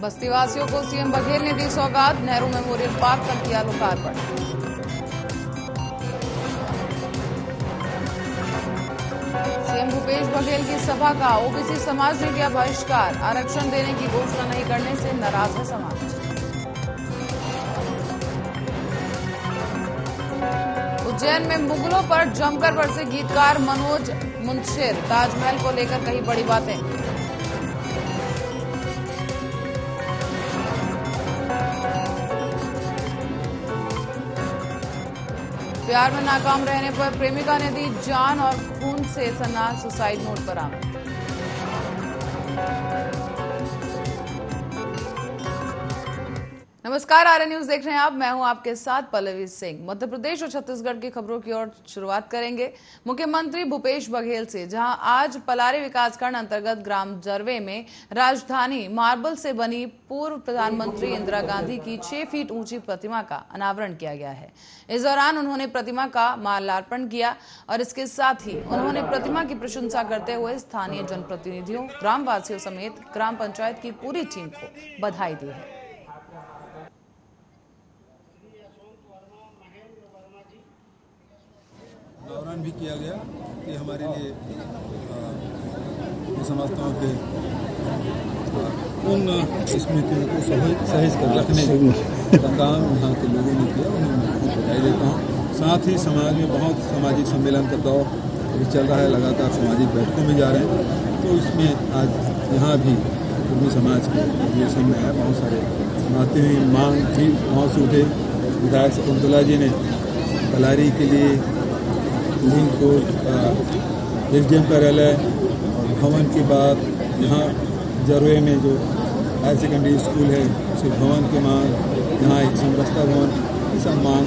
बस्तीवासियों को सीएम बघेल ने दी सौगात, नेहरू मेमोरियल पार्क का किया लोकार्पण। सीएम भूपेश बघेल की सभा का ओबीसी समाज ने किया बहिष्कार, आरक्षण देने की घोषणा नहीं करने से नाराज है समाज। उज्जैन में मुगलों पर जमकर बरसे गीतकार मनोज मुंतशिर, ताजमहल को लेकर कही बड़ी बातें। प्यार में नाकाम रहने पर प्रेमिका ने दी जान और खून से सना सुसाइड नोट बरामद। नमस्कार, आर्य न्यूज देख रहे हैं आप। मैं हूं आपके साथ पल्लवी सिंह। मध्य प्रदेश और छत्तीसगढ़ की खबरों की ओर शुरुआत करेंगे मुख्यमंत्री भूपेश बघेल से, जहां आज पलारी विकासखंड अंतर्गत ग्राम जरवे में राजधानी मार्बल से बनी पूर्व प्रधानमंत्री इंदिरा गांधी की 6 फीट ऊंची प्रतिमा का अनावरण किया गया है। इस दौरान उन्होंने प्रतिमा का माल्यार्पण किया और इसके साथ ही उन्होंने प्रतिमा की प्रशंसा करते हुए स्थानीय जनप्रतिनिधियों, ग्रामवासियों समेत ग्राम पंचायत की पूरी टीम को बधाई दी है। अनावरण भी किया गया कि हमारे लिए मैं समझता हूँ कि उन स्मृतियों को सहेज कर रखने का काम यहाँ के लोगों ने किया, उन्हें मैं बहुत बधाई देता हूँ। साथ ही समाज में बहुत सामाजिक सम्मेलन का दौर अभी चल रहा है, लगातार सामाजिक बैठकों में जा रहे हैं, तो इसमें आज यहाँ भी पूर्वी समाज के अधिवेशन में आया, बहुत सारे बातें हुई, मांग भी बहुत से उठे। विधायक शकुंतला जी ने पलारी के लिए लिंक को एसडीएम कार्यालय और भवन के बाद यहाँ जरवे में जो हायर सेकेंडरी स्कूल है उसे भवन के मांग, यहाँ एक समरसता भवन, ये सब मांग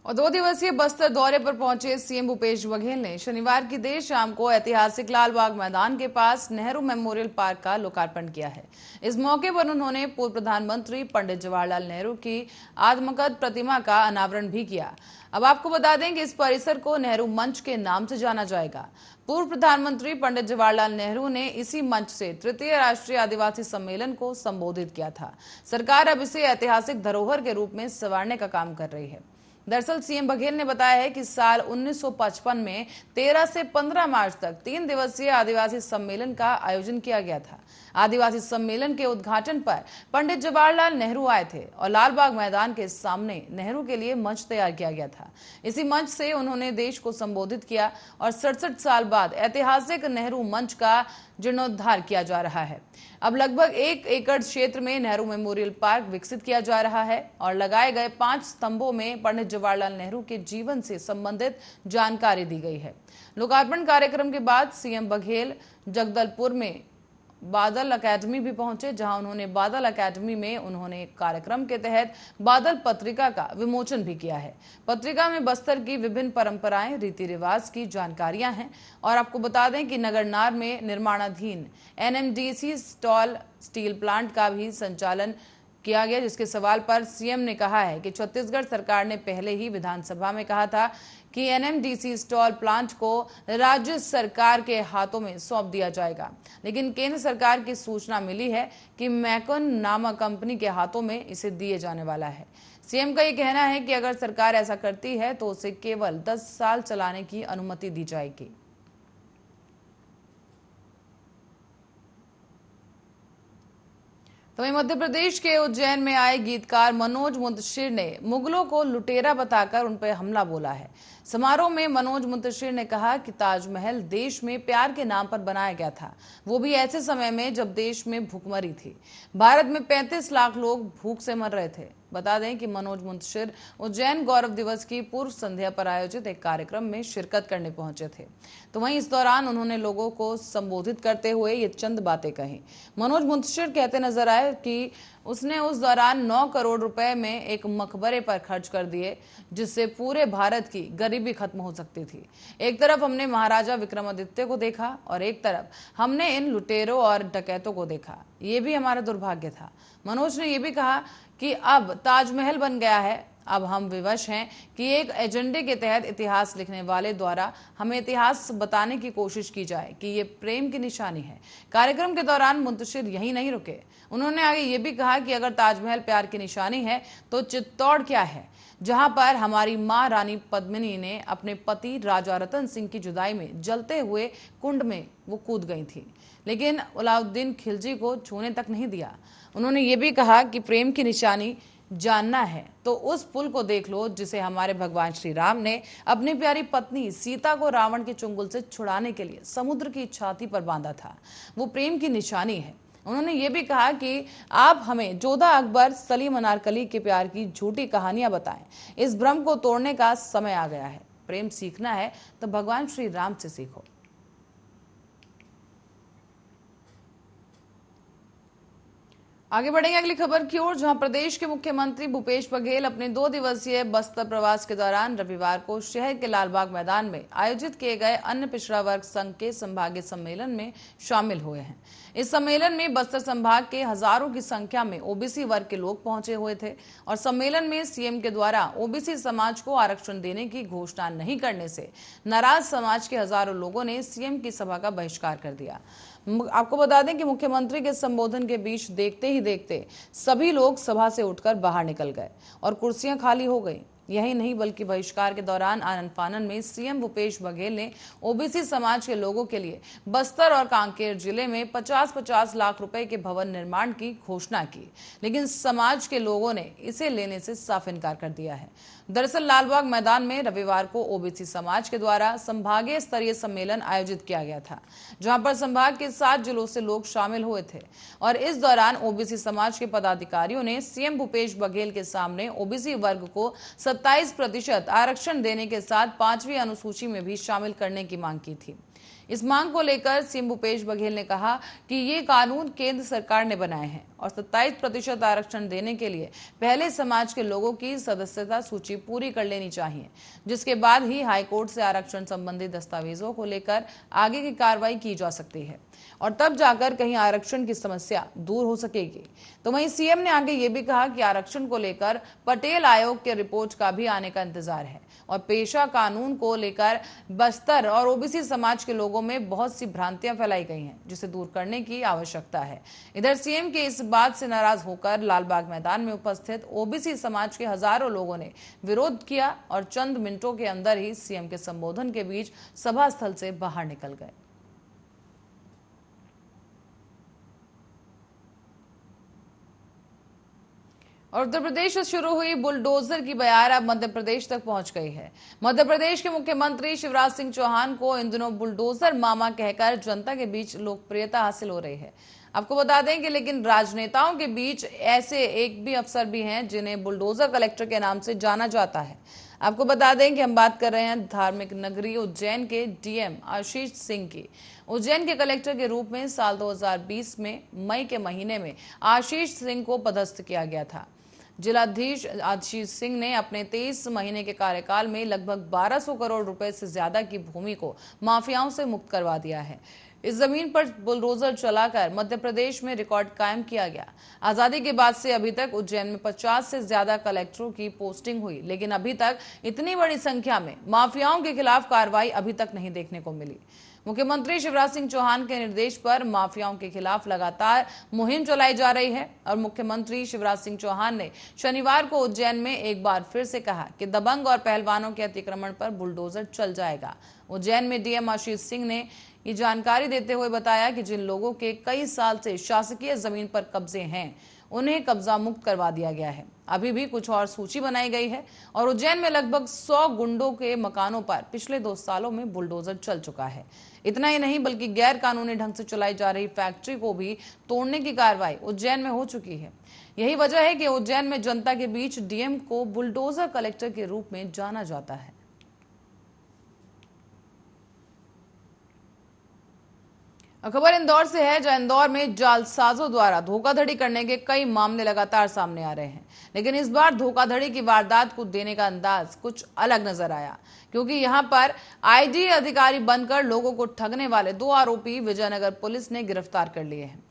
और 2 दिवसीय बस्तर दौरे पर पहुंचे सीएम भूपेश बघेल ने शनिवार की देर शाम को ऐतिहासिक लाल बाग मैदान के पास नेहरू मेमोरियल पार्क का लोकार्पण किया है। इस मौके पर उन्होंने पूर्व प्रधानमंत्री पंडित जवाहरलाल नेहरू की आत्मकथ प्रतिमा का अनावरण भी किया। अब आपको बता दें कि इस परिसर को नेहरू मंच के नाम से जाना जाएगा। पूर्व प्रधानमंत्री पंडित जवाहरलाल नेहरू ने इसी मंच से तृतीय राष्ट्रीय आदिवासी सम्मेलन को संबोधित किया था। सरकार अब इसे ऐतिहासिक धरोहर के रूप में संवारने का काम कर रही है। दरअसल सीएम बघेल ने बताया है कि साल 1955 में 13 से 15 मार्च तक 3 दिवसीय आदिवासी सम्मेलन का आयोजन किया गया था। आदिवासी सम्मेलन के उद्घाटन पर पंडित जवाहरलाल नेहरू आए थे और लाल बाग मैदान के सामने नेहरू के लिए मंच तैयार किया गया था। इसी मंच से उन्होंने देश को संबोधित किया और 67 साल बाद ऐतिहासिक नेहरू मंच का जीर्णोद्धार किया जा रहा है। अब लगभग 1 एकड़ क्षेत्र में नेहरू मेमोरियल पार्क विकसित किया जा रहा है और लगाए गए 5 स्तंभों में पंडित जवाहरलाल नेहरू के जीवन से संबंधित जानकारी दी गई है। लोकार्पण कार्यक्रम के बाद सीएम बघेल जगदलपुर में बादल अकेडमी भी पहुंचे, जहां उन्होंने बादल अकेडमी में उन्होंने कार्यक्रम के तहत बादल पत्रिका का विमोचन भी किया है। पत्रिका में बस्तर की विभिन्न परंपराएं, रीति रिवाज की जानकारियां हैं और आपको बता दें कि नगरनार में निर्माणाधीन एनएमडीसी स्टील प्लांट का भी संचालन किया गया, जिसके सवाल पर सीएम ने कहा है कि छत्तीसगढ़ सरकार ने पहले ही विधानसभा में कहा था कि एनएमडीसी स्टील प्लांट को राज्य सरकार के हाथों में सौंप दिया जाएगा, लेकिन केंद्र सरकार की सूचना मिली है कि मैकन नामक कंपनी के हाथों में इसे दिए जाने वाला है। सीएम का ये कहना है कि अगर सरकार ऐसा करती है तो उसे केवल 10 साल चलाने की अनुमति दी जाएगी। तो वहीं मध्य प्रदेश के उज्जैन में आए गीतकार मनोज मुंतशिर ने मुगलों को लुटेरा बताकर उन पर हमला बोला है। समारोह में मनोज मुंतशिर ने कहा कि ताजमहल देश में प्यार के नाम पर बनाया गया था, वो भी ऐसे समय में जब देश में भूखमरी थी। भारत में 35 लाख लोग भूख से मर रहे थे। बता दें कि मनोज मुंतशिर उज्जैन गौरव दिवस की पूर्व संध्या पर आयोजित एक कार्यक्रम में शिरकत करने पहुंचे थे। तो वहीं इस दौरान उन्होंने लोगों को संबोधित करते हुए ये चंद बातें कही। मनोज मुंतशिर कहते नजर आए कि उसने उस दौरान 9 करोड़ रुपए में एक मकबरे पर खर्च कर दिए, जिससे पूरे भारत की गरीबी खत्म हो सकती थी। एक तरफ हमने महाराजा विक्रमादित्य को देखा और एक तरफ हमने इन लुटेरों और डकैतों को देखा। ये भी हमारा दुर्भाग्य था। मनोज ने यह भी कहा कि अब ताजमहल बन गया है, अब हम विवश हैं कि एक एजेंडे के तहत इतिहास लिखने वाले द्वारा हमें इतिहास बताने की कोशिश की जाए कि ये प्रेम की निशानी है। कार्यक्रम के दौरान मुंतशिर यही नहीं रुके, उन्होंने आगे ये भी कहा कि अगर ताजमहल प्यार की निशानी है तो चित्तौड़ क्या है, जहां पर हमारी मां रानी पद्मिनी ने अपने पति राजा रतन सिंह की जुदाई में जलते हुए कुंड में वो कूद गई थी, लेकिन अलाउद्दीन खिलजी को छूने तक नहीं दिया। उन्होंने ये भी कहा कि प्रेम की निशानी जानना है तो उस पुल को देख लो जिसे हमारे भगवान श्री राम ने अपनी प्यारी पत्नी सीता को रावण के चुंगल से छुड़ाने के लिए समुद्र की छाती पर बांधा था। वो प्रेम की निशानी है। उन्होंने ये भी कहा कि आप हमें जोधा अकबर सलीम अनारकली के प्यार की झूठी कहानियां बताएं। इस भ्रम को तोड़ने का समय आ गया है। प्रेम सीखना है तो भगवान श्री राम से सीखो। आगे बढ़ेंगे अगली खबर की ओर, जहां प्रदेश के मुख्यमंत्री भूपेश बघेल अपने 2 दिवसीय बस्तर प्रवास के दौरान रविवार को शहर के लालबाग मैदान में आयोजित किए गए अन्य पिछड़ा वर्ग संघ के संभागीय सम्मेलन में शामिल हुए हैं। इस सम्मेलन में बस्तर संभाग के हजारों की संख्या में ओबीसी वर्ग के लोग पहुंचे हुए थे और सम्मेलन में सीएम के द्वारा ओबीसी समाज को आरक्षण देने की घोषणा नहीं करने से नाराज समाज के हजारों लोगों ने सीएम की सभा का बहिष्कार कर दिया। आपको बता दें कि मुख्यमंत्री के संबोधन के बीच देखते ही देखते सभी लोग सभा से उठकर बाहर निकल गए और कुर्सियां खाली हो गई। यही नहीं बल्कि बहिष्कार के दौरान आनन फानन में सीएम भूपेश बघेल ने ओबीसी समाज के लोगों के लिए बस्तर और कांकेर जिले में 50-50 लाख रुपए के भवन निर्माण की घोषणा की, लेकिन समाज के लोगों ने इसे लेने से साफ इनकार कर दिया है। दरअसल लालबाग मैदान में रविवार को ओबीसी समाज के द्वारा संभागीय स्तरीय सम्मेलन आयोजित किया गया था, जहां पर संभाग के 7 जिलों से लोग शामिल हुए थे और इस दौरान ओबीसी समाज के पदाधिकारियों ने सीएम भूपेश बघेल के सामने ओबीसी वर्ग को 27% आरक्षण देने के साथ 5वीं अनुसूची में भी शामिल करने की मांग की थी। इस मांग को लेकर सीएम भूपेश बघेल ने कहा कि ये कानून केंद्र सरकार ने बनाए हैं और 27% आरक्षण देने के लिए पहले समाज के लोगों की सदस्यता सूची पूरी कर लेनी चाहिए, जिसके बाद ही हाईकोर्ट से आरक्षण संबंधी दस्तावेजों को लेकर आगे की कार्रवाई की जा सकती है और तब जाकर कहीं आरक्षण की समस्या दूर हो सकेगी। तो वहीं सीएम ने आगे ये भी कहा कि आरक्षण को लेकर पटेल आयोग के रिपोर्ट का भी आने का इंतजार है और पेशा कानून को लेकर बस्तर और ओबीसी समाज के लोगों में बहुत सी भ्रांतियां फैलाई गई हैं, जिसे दूर करने की आवश्यकता है। इधर सीएम के इस बात से नाराज होकर लालबाग मैदान में उपस्थित ओबीसी समाज के हजारों लोगों ने विरोध किया और चंद मिनटों के अंदर ही सीएम के संबोधन के बीच सभा स्थल से बाहर निकल गए। और उत्तर प्रदेश से शुरू हुई बुलडोजर की बयार अब मध्य प्रदेश तक पहुंच गई है। मध्य प्रदेश के मुख्यमंत्री शिवराज सिंह चौहान को इन दिनों बुलडोजर मामा कहकर जनता के बीच लोकप्रियता हासिल हो रही है। आपको बता दें कि लेकिन राजनेताओं के बीच ऐसे एक भी अफसर भी हैं जिन्हें बुलडोजर कलेक्टर के नाम से जाना जाता है। आपको बता दें कि हम बात कर रहे हैं धार्मिक नगरी उज्जैन के डीएम आशीष सिंह की। उज्जैन के कलेक्टर के रूप में साल 2020 में मई के महीने में आशीष सिंह को पदस्थ किया गया था। जिलाधीश आशीष सिंह ने अपने 23 महीने के कार्यकाल में लगभग 1200 करोड़ रुपए से ज्यादा की भूमि को माफियाओं से मुक्त करवा दिया है। इस जमीन पर बुलडोजर चलाकर मध्य प्रदेश में रिकॉर्ड कायम किया गया। आजादी के बाद से अभी तक उज्जैन में 50 से ज्यादा कलेक्टरों की पोस्टिंग हुई, लेकिन अभी तक इतनी बड़ी संख्या में माफियाओं के खिलाफ कार्रवाई अभी तक नहीं देखने को मिली। मुख्यमंत्री शिवराज सिंह चौहान के निर्देश पर माफियाओं के खिलाफ लगातार मुहिम चलाई जा रही है और मुख्यमंत्री शिवराज सिंह चौहान ने शनिवार को उज्जैन में एक बार फिर से कहा कि दबंग और पहलवानों के अतिक्रमण पर बुलडोजर चल जाएगा। उज्जैन में डीएम आशीष सिंह ने ये जानकारी देते हुए बताया कि जिन लोगों के कई साल से शासकीय जमीन पर कब्जे हैं उन्हें कब्जा मुक्त करवा दिया गया है। अभी भी कुछ और सूची बनाई गई है और उज्जैन में लगभग 100 गुंडों के मकानों पर पिछले 2 सालों में बुलडोजर चल चुका है। इतना ही नहीं बल्कि गैर कानूनी ढंग से चलाई जा रही फैक्ट्री को भी तोड़ने की कार्रवाई उज्जैन में हो चुकी है। यही वजह है कि उज्जैन में जनता के बीच डीएम को बुलडोजर कलेक्टर के रूप में जाना जाता है। खबर इंदौर से है, जहां इंदौर में जालसाजों द्वारा धोखाधड़ी करने के कई मामले लगातार सामने आ रहे हैं, लेकिन इस बार धोखाधड़ी की वारदात को देने का अंदाज कुछ अलग नजर आया, क्योंकि यहां पर आईडी अधिकारी बनकर लोगों को ठगने वाले 2 आरोपी विजयनगर पुलिस ने गिरफ्तार कर लिए हैं।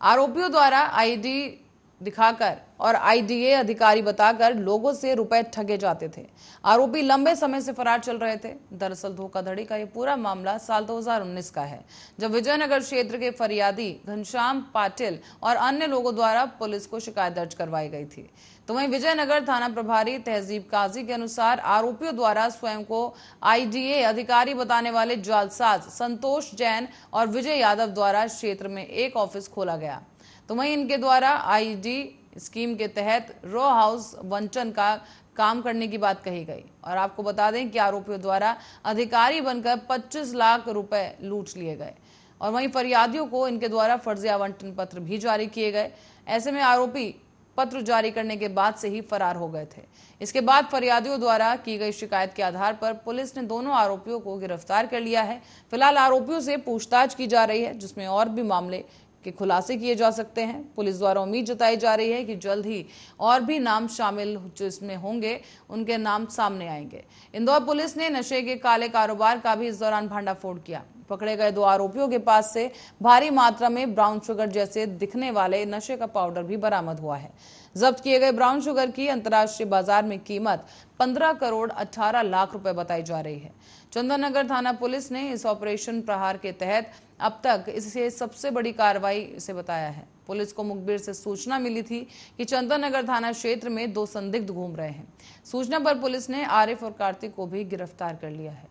आरोपियों द्वारा आईडी दिखाकर और आईडीए अधिकारी बताकर लोगों से रुपए ठगे जाते थे। आरोपी लंबे समय से फरार चल रहे थे। दरअसल धोखाधड़ी का ये पूरा मामला साल 2019 का है, जब विजयनगर क्षेत्र के फरियादी घनश्याम पाटिल और अन्य लोगों द्वारा पुलिस को शिकायत दर्ज करवाई गई थी। तो वहीं विजयनगर थाना प्रभारी तहजीब काजी के अनुसार आरोपियों द्वारा स्वयं को आईडीए अधिकारी बताने वाले जालसाज संतोष जैन और विजय यादव द्वारा क्षेत्र में एक ऑफिस खोला गया। तो वहीं इनके द्वारा आईडी स्कीम के तहत रो हाउस वंचन का काम करने की बात कही गई। और आपको बता दें कि आरोपियों द्वारा अधिकारी बनकर 25 लाख रुपए लूट लिए गए। और वहीं फरियादियों को इनके द्वारा फर्जी आवंटन पत्र भी जारी किए गए। ऐसे में आरोपी पत्र जारी करने के बाद से ही फरार हो गए थे। इसके बाद फरियादियों द्वारा की गई शिकायत के आधार पर पुलिस ने दोनों आरोपियों को गिरफ्तार कर लिया है। फिलहाल आरोपियों से पूछताछ की जा रही है, जिसमें और भी मामले के खुलासे किए जा सकते हैं। पुलिस द्वारा उम्मीद जताई जा रही है कि जल्द ही और भी नाम शामिल जो इसमें होंगे उनके नाम सामने आएंगे। इंदौर पुलिस ने नशे के काले कारोबार का भी इस दौरान भंडाफोड़ किया। पकड़े गए 2 आरोपियों के पास से भारी मात्रा में ब्राउन शुगर जैसे दिखने वाले नशे का पाउडर भी बरामद हुआ है। जब्त किए गए ब्राउन शुगर की अंतर्राष्ट्रीय बाजार में कीमत 15 करोड़ 18 लाख रुपए बताई जा रही है। चंदननगर थाना पुलिस ने इस ऑपरेशन प्रहार के तहत अब तक इसे सबसे बड़ी कार्रवाई इसे बताया है। पुलिस को मुखबिर से सूचना मिली थी कि चंदननगर थाना क्षेत्र में 2 संदिग्ध घूम रहे हैं। सूचना पर पुलिस ने आरिफ और कार्तिक को भी गिरफ्तार कर लिया है।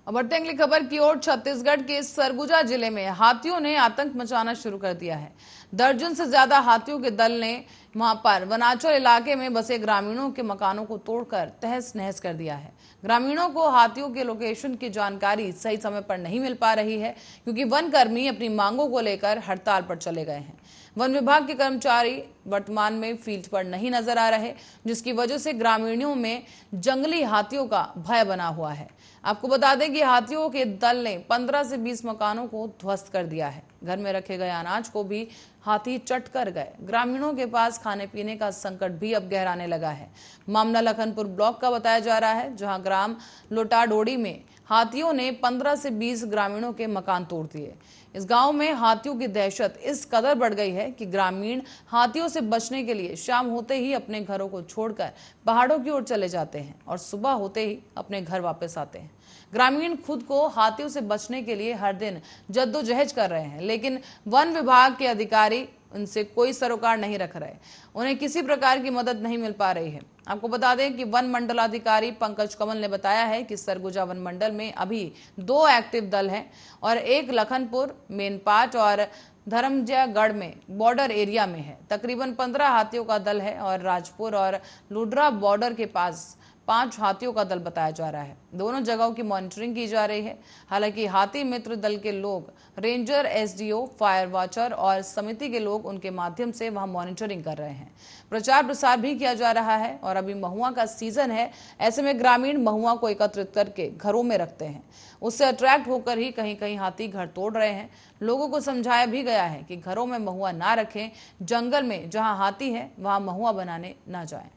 अब बढ़ते अगली खबर की ओर। छत्तीसगढ़ के सरगुजा जिले में हाथियों ने आतंक मचाना शुरू कर दिया है। दर्जन से ज्यादा हाथियों के दल ने वहां पर वनांचल इलाके में बसे ग्रामीणों के मकानों को तोड़कर तहस नहस कर दिया है। ग्रामीणों को हाथियों के लोकेशन की जानकारी सही समय पर नहीं मिल पा रही है, क्योंकि वन कर्मी अपनी मांगों को लेकर हड़ताल पर चले गए हैं। वन विभाग के कर्मचारी वर्तमान में फील्ड पर नहीं नजर आ रहे, जिसकी वजह से ग्रामीणों में जंगली हाथियों का भय बना हुआ है। आपको बता दें कि हाथियों के दल ने 15 से 20 मकानों को ध्वस्त कर दिया है। घर में रखे गए अनाज को भी हाथी चट कर गए। ग्रामीणों के पास खाने पीने का संकट भी अब गहराने लगा है। मामला लखनपुर ब्लॉक का बताया जा रहा है, जहां ग्राम लोटाडोड़ी में हाथियों ने 15 से 20 ग्रामीणों के मकान तोड़ दिए। इस गांव में हाथियों की दहशत इस कदर बढ़ गई है कि ग्रामीण हाथियों से बचने के लिए शाम होते ही अपने घरों को छोड़कर पहाड़ों की ओर चले जाते हैं और सुबह होते ही अपने घर वापस आते हैं। ग्रामीण खुद को हाथियों से बचने के लिए हर दिन जद्दोजहद कर रहे हैं, लेकिन वन विभाग के अधिकारी उनसे कोई सरोकार नहीं रख रहे। उन्हें किसी प्रकार की मदद नहीं मिल पा रही है। आपको बता दें कि वन मंडलाधिकारी पंकज कमल ने बताया है कि सरगुजा वन मंडल में अभी 2 एक्टिव दल हैं और एक लखनपुर मेनपाट और धर्मजयगढ़ में बॉर्डर एरिया में है। तकरीबन 15 हाथियों का दल है और राजपुर और लुड्रा बॉर्डर के पास 5 हाथियों का दल बताया जा रहा है। दोनों जगहों की मॉनिटरिंग की जा रही है। हालांकि हाथी मित्र दल के लोग, रेंजर, एसडीओ, फायर वॉचर और समिति के लोग उनके माध्यम से वहां मॉनिटरिंग कर रहे हैं। प्रचार प्रसार भी किया जा रहा है और अभी महुआ का सीजन है। ऐसे में ग्रामीण महुआ को एकत्रित करके घरों में रखते हैं। उससे अट्रैक्ट होकर ही कहीं कहीं हाथी घर तोड़ रहे हैं। लोगों को समझाया भी गया है कि घरों में महुआ ना रखें, जंगल में जहां हाथी है वहां महुआ बनाने ना जाएं।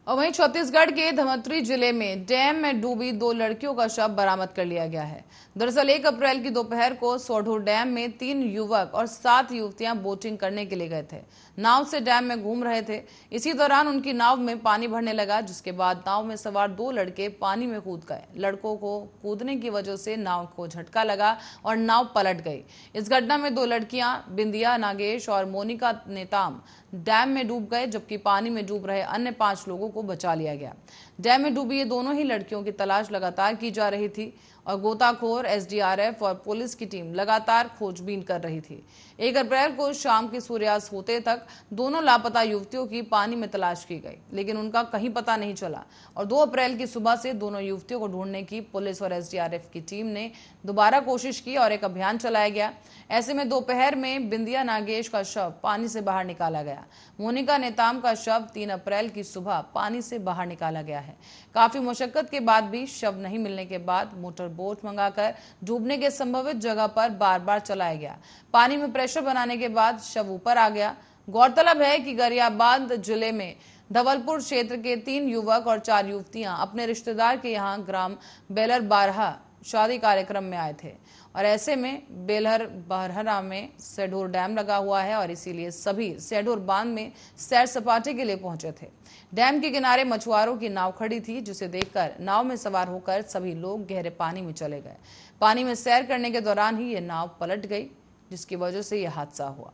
और वहीं छत्तीसगढ़ के धमतरी जिले में डैम में डूबी 2 लड़कियों का शव बरामद कर लिया गया है। दरअसल 1 अप्रैल की दोपहर को सोढ़ू डैम में 3 युवक और 7 युवतियां बोटिंग करने के लिए गए थे। नाव से डैम में घूम रहे थे। इसी दौरान उनकी नाव में पानी भरने लगा, जिसके बाद नाव में सवार 2 लड़के पानी में कूद गए। लड़कों को कूदने की वजह से नाव को झटका लगा और नाव पलट गई। इस घटना में 2 लड़कियां बिंदिया नागेश और मोनिका नेताम डैम में डूब गए, जबकि पानी में डूब रहे अन्य 5 लोगों को बचा लिया गया। डैम में डूबी ये दोनों ही लड़कियों की तलाश लगातार की जा रही थी और गोताखोर, एसडीआरएफ और पुलिस की टीम लगातार खोजबीन कर रही थी। 1 अप्रैल को शाम की सूर्यास्त होते तक दोनों लापता युवतियों की पानी में तलाश की गई, लेकिन उनका कहीं पता नहीं चला और 2 अप्रैल की सुबह से दोनों युवतियों को ढूंढने की पुलिस और एसडीआरएफ की टीम ने दोबारा कोशिश की और एक अभियान चलाया गया। ऐसे में दोपहर में बिंदिया नागेश का शव पानी से बाहर निकाला गया। मोनिका नेताम का शव 3 अप्रैल की सुबह पानी से बाहर निकाला गया है। काफी मुशक्कत के बाद भी शव नहीं मिलने के बाद मोटर बोट मंगाकर डूबने के संभावित जगह पर बार बार चलाया गया। पानी में प्रेशर बनाने के बाद शव ऊपर आ गया। गौरतलब है कि गरियाबंद जिले में धवलपुर क्षेत्र के 3 युवक और 4 युवतियां अपने रिश्तेदार के यहां ग्राम बेलर बारहा शादी कार्यक्रम में आए थे और ऐसे में बेलहर बारहरा में सेढूर डैम लगा हुआ है और इसीलिए सभी सेढूर बांध में सैर सपाटे के लिए पहुंचे थे। डैम के किनारे मछुआरों की नाव खड़ी थी, जिसे देखकर नाव में सवार होकर सभी लोग गहरे पानी में चले गए। पानी में सैर करने के दौरान ही ये नाव पलट गई, जिसकी वजह से यह हादसा हुआ।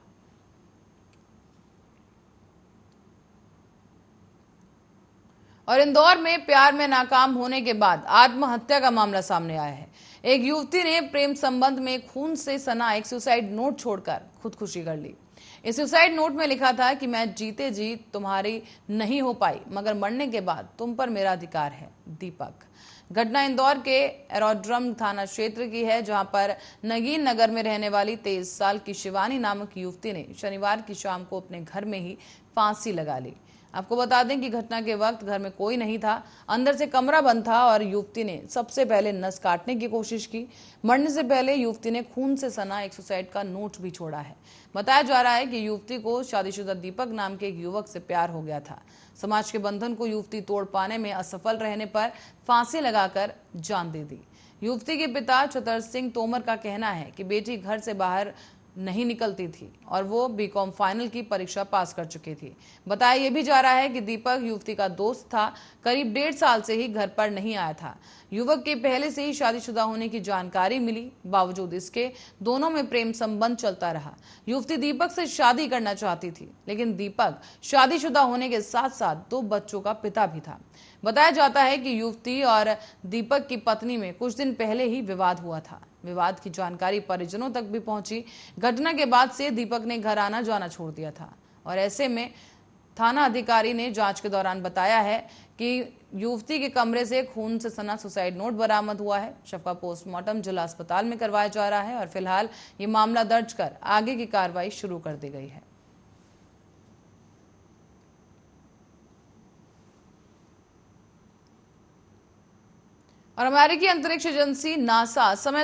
और इंदौर में प्यार में नाकाम होने के बाद आत्महत्या का मामला सामने आया है। एक युवती ने प्रेम संबंध में खून से सना एक सुसाइड नोट छोड़कर खुदकुशी कर ली। इस सुसाइड नोट में लिखा था कि मैं जीते जी तुम्हारी नहीं हो पाई, मगर मरने के बाद तुम पर मेरा अधिकार है। दीपक। घटना इंदौर के एरोड्रम थाना क्षेत्र की है, जहां पर नगीन नगर में रहने वाली 23 साल की शिवानी नामक युवती ने शनिवार की शाम को अपने घर में ही फांसी लगा ली। आपको बता दें कि घटना के वक्त घर में कोई नहीं था, अंदर से कमरा बंद था और युवती ने सबसे पहले नस काटने की कोशिश की। मरने से पहले युवती ने खून से सना एक सुसाइड का नोट भी छोड़ा है। बताया जा रहा है कि युवती को शादीशुदा दीपक नाम के एक युवक से प्यार हो गया था। समाज के बंधन को युवती तोड़ पाने में असफल रहने पर फांसी लगाकर जान दे दी। युवती के पिता छतर सिंह तोमर का कहना है कि बेटी घर से बाहर नहीं निकलती थी और वो बीकॉम फाइनल की परीक्षा पास कर चुकी थी। बताया यह भी जा रहा है कि दीपक युवती का दोस्त था, करीब 1.5 साल से ही घर पर नहीं आया था। युवक के पहले से ही शादीशुदा होने की जानकारी मिली, बावजूद इसके दोनों में प्रेम संबंध चलता रहा। युवती दीपक से शादी करना चाहती थी, लेकिन दीपक शादीशुदा होने के साथ साथ 2 बच्चों का पिता भी था। बताया जाता है कि युवती और दीपक की पत्नी में कुछ दिन पहले ही विवाद हुआ था। विवाद की जानकारी परिजनों तक भी पहुंची। घटना के बाद से दीपक ने घर आना जाना छोड़ दिया था और ऐसे में थाना अधिकारी ने जांच के दौरान बताया है कि युवती के कमरे से खून से सना सुसाइड नोट बरामद हुआ है। शव का पोस्टमार्टम जिला अस्पताल में करवाया जा रहा है और फिलहाल ये मामला दर्ज कर आगे की कार्रवाई शुरू कर दी गई है। और अमेरिकी अंतरिक्ष एजेंसी नासा समय